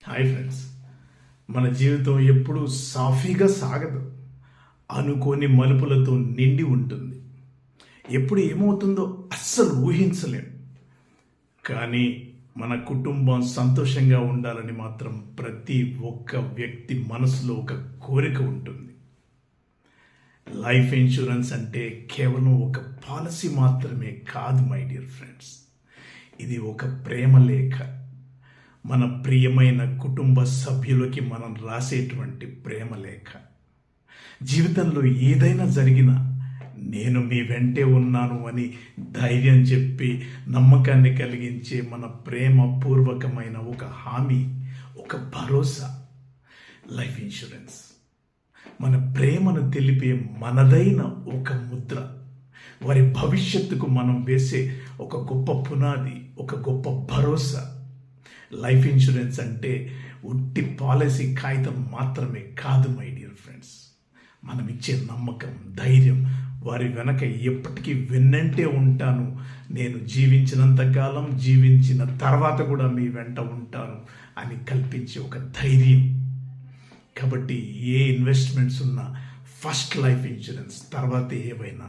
Hi friends, మన జీవితం ఎప్పుడూ సాఫీగా సాగదు. అనుకోని మలుపులతో నిండి ఉంటుంది. ఎప్పుడు ఏమవుతుందో అస్సలు ఊహించలేం. కానీ మన కుటుంబం సంతోషంగా ఉండాలని మాత్రం ప్రతి ఒక్క వ్యక్తి మనసులో ఒక కోరిక ఉంటుంది. లైఫ్ ఇన్సూరెన్స్ అంటే కేవలం ఒక పాలసీ మాత్రమే కాదు మై డియర్ ఫ్రెండ్స్. ఇది ఒక ప్రేమ లేఖ. మన ప్రియమైన కుటుంబ సభ్యులకి మనం రాసేటువంటి ప్రేమ లేఖ. జీవితంలో ఏదైనా జరిగినా నేను మీ వెంటే ఉన్నాను అని ధైర్యం చెప్పి నమ్మకాన్ని కలిగించే మన ప్రేమపూర్వకమైన ఒక హామీ, ఒక భరోసా లైఫ్ ఇన్సూరెన్స్. మన ప్రేమను తెలిపే మనదైన ఒక ముద్ర. వారి భవిష్యత్తుకు మనం వేసే ఒక గొప్ప పునాది, ఒక గొప్ప భరోసా. లైఫ్ ఇన్సూరెన్స్ అంటే ఉట్టి పాలసీ కాగితం మాత్రమే కాదు మై డియర్ ఫ్రెండ్స్. మనం ఇచ్చే నమ్మకం, ధైర్యం, వారి వెనక ఎప్పటికీ వెన్నంటే ఉంటాను, నేను జీవించినంతకాలం, జీవించిన తర్వాత కూడా మీ వెంట ఉంటాను అని కల్పించే ఒక ధైర్యం. కాబట్టి ఏ ఇన్వెస్ట్మెంట్స్ ఉన్నా ఫస్ట్ లైఫ్ ఇన్సూరెన్స్, తర్వాత ఏవైనా